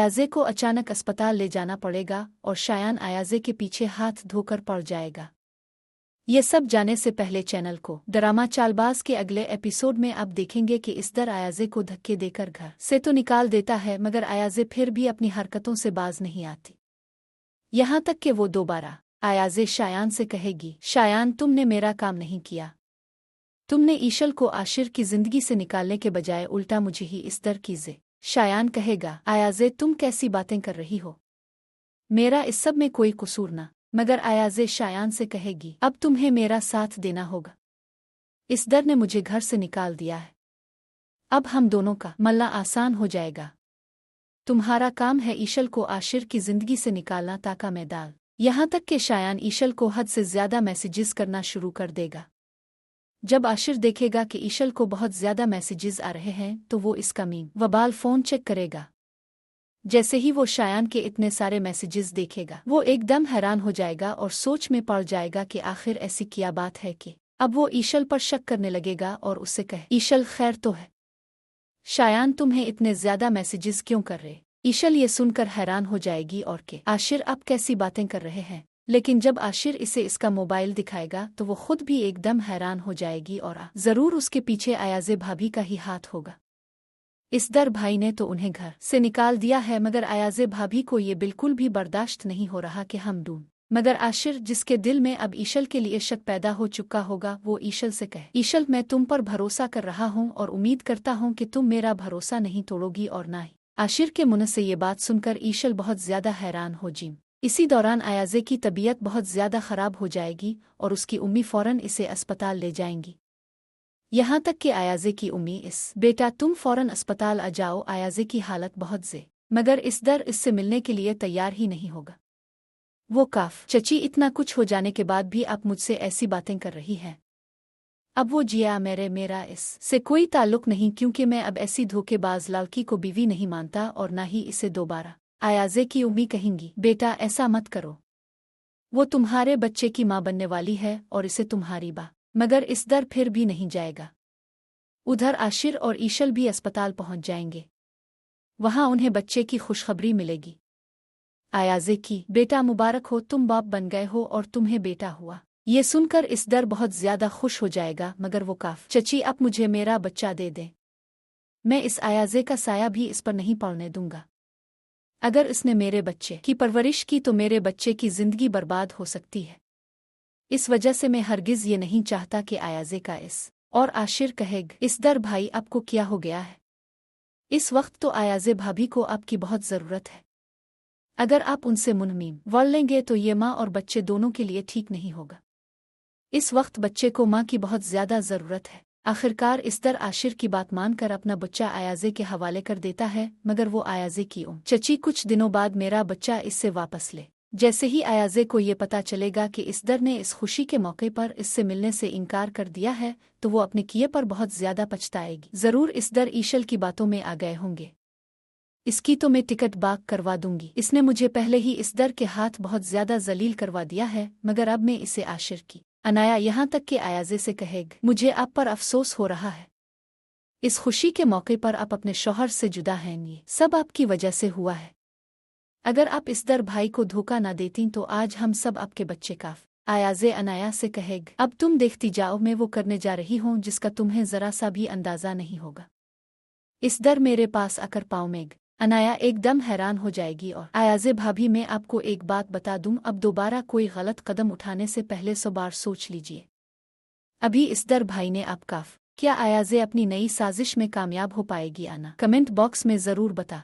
आयाज़े को अचानक अस्पताल ले जाना पड़ेगा और शायान आयाज़े के पीछे हाथ धोकर पड़ जाएगा। ये सब जाने से पहले चैनल को ड्रामा चालबाज के अगले एपिसोड में आप देखेंगे कि इसदर आयाज़े को धक्के देकर घर से तो निकाल देता है, मगर आयाज़े फिर भी अपनी हरकतों से बाज नहीं आती। यहाँ तक कि वो दोबारा आयाज़े शायान से कहेगी, शायान तुमने मेरा काम नहीं किया, तुमने ईशल को आशिर की जिंदगी से निकालने के बजाय उल्टा मुझे ही इसदर कीजे। शायान कहेगा, आयाज़े तुम कैसी बातें कर रही हो, मेरा इस सब में कोई कसूर ना। मगर आयाज़े शायान से कहेगी, अब तुम्हें मेरा साथ देना होगा, इसदर ने मुझे घर से निकाल दिया है, अब हम दोनों का मल्ला आसान हो जाएगा। तुम्हारा काम है ईशल को आशिर की जिंदगी से निकालना ताका मैं डाल। यहाँ तक कि शायान ईशल को हद से ज्यादा मैसेजेस करना शुरू कर देगा। जब आशिर देखेगा कि ईशल को बहुत ज्यादा मैसेजेस आ रहे हैं तो वो इसका मीम वबाल फोन चेक करेगा। जैसे ही वो शायान के इतने सारे मैसेजेस देखेगा वो एकदम हैरान हो जाएगा और सोच में पड़ जाएगा कि आखिर ऐसी क्या बात है कि अब वो ईशल पर शक करने लगेगा और उससे कहे, ईशल खैर तो है? शायान तुम्हें इतने ज्यादा मैसेजेस क्यों कर रहे? ईशल ये सुनकर हैरान हो जाएगी और के आशिर अब कैसी बातें कर रहे हैं। लेकिन जब आशिर इसे इसका मोबाइल दिखाएगा तो वो खुद भी एकदम हैरान हो जाएगी और जरूर उसके पीछे आयाज़े भाभी का ही हाथ होगा। इसदर भाई ने तो उन्हें घर से निकाल दिया है, मगर आयाज़े भाभी को ये बिल्कुल भी बर्दाश्त नहीं हो रहा कि हम ढूंढ। मगर आशिर, जिसके दिल में अब ईशल के लिए शक पैदा हो चुका होगा, वो ईशल से कहे, ईशल मैं तुम पर भरोसा कर रहा हूँ और उम्मीद करता हूँ कि तुम मेरा भरोसा नहीं तोड़ोगी और ना ही। आशिर के मुंह से ये बात सुनकर ईशल बहुत ज्यादा हैरान हो जिम। इसी दौरान आयाज़े की तबीयत बहुत ज्यादा खराब हो जाएगी और उसकी उम्मी फौरन इसे अस्पताल ले जाएंगी। यहाँ तक कि आयाज़े की उम्मी बेटा तुम फौरन अस्पताल आ जाओ, आयाज़े की हालत बहुत ज़े। मगर इसदर इससे मिलने के लिए तैयार ही नहीं होगा। वो काफ, चची इतना कुछ हो जाने के बाद भी आप मुझसे ऐसी बातें कर रही हैं। अब वो जिया मेरा इस से कोई ताल्लुक नहीं, क्योंकि मैं अब ऐसी धोखेबाज लड़की को बीवी नहीं मानता और ना ही इसे दोबारा। आयाज़े की उम्मी कहेंगी, बेटा ऐसा मत करो, वो तुम्हारे बच्चे की माँ बनने वाली है और इसे तुम्हारी बा। मगर इसदर फिर भी नहीं जाएगा। उधर आशिर और ईशल भी अस्पताल पहुंच जाएंगे। वहां उन्हें बच्चे की खुशखबरी मिलेगी। आयाज़े की, बेटा मुबारक हो, तुम बाप बन गए हो और तुम्हें बेटा हुआ। ये सुनकर इसदर बहुत ज्यादा खुश हो जाएगा। मगर वो काफ, चची अब मुझे मेरा बच्चा दे दे, मैं इस आयाज़े का साया भी इस पर नहीं पड़ने दूंगा। अगर इसने मेरे बच्चे की परवरिश की तो मेरे बच्चे की जिंदगी बर्बाद हो सकती है। इस वजह से मैं हरगिज ये नहीं चाहता कि आयाज़े का इस और आशिर कहेग, इसदर भाई आपको क्या हो गया है? इस वक्त तो आयाज़े भाभी को आपकी बहुत ज़रूरत है। अगर आप उनसे मुनमीम वल लेंगे तो ये माँ और बच्चे दोनों के लिए ठीक नहीं होगा। इस वक्त बच्चे को माँ की बहुत ज़्यादा ज़रूरत है। आखिरकार इसदर आशिर की बात मानकर अपना बच्चा आयाज़े के हवाले कर देता है। मगर वो आयाज़े की चची कुछ दिनों बाद मेरा बच्चा इससे वापस ले। जैसे ही आयाज़े को ये पता चलेगा कि इसदर ने इस खुशी के मौके पर इससे मिलने से इनकार कर दिया है तो वो अपने किए पर बहुत ज्यादा पछताएगी। जरूर इसदर ईशल की बातों में आ गए होंगे, इसकी तो मैं टिकट बाक करवा दूंगी। इसने मुझे पहले ही इसदर के हाथ बहुत ज्यादा जलील करवा दिया है, मगर अब मैं इसे आशिर की अनाया। यहाँ तक कि आयाज़े से कहेग, मुझे आप पर अफसोस हो रहा है। इस खुशी के मौके पर आप अपने शौहर से जुदा हैं, ये सब आपकी वजह से हुआ है। अगर आप इसदर भाई को धोखा ना देती तो आज हम सब आपके बच्चे काफ। आयाज़े अनाया से कहेग, अब तुम देखती जाओ, मैं वो करने जा रही हूँ जिसका तुम्हें जरा सा भी अंदाजा नहीं होगा। इसदर मेरे पास आकर पाओमेग। अनाया एकदम हैरान हो जाएगी और आयाज़े भाभी, मैं आपको एक बात बता दूं, अब दोबारा कोई गलत कदम उठाने से पहले 100 बार सोच लीजिए। अभी इसदर भाई ने आप काफ। क्या आयाज़े अपनी नई साजिश में कामयाब हो पाएगी? आना कमेंट बॉक्स में ज़रूर बता।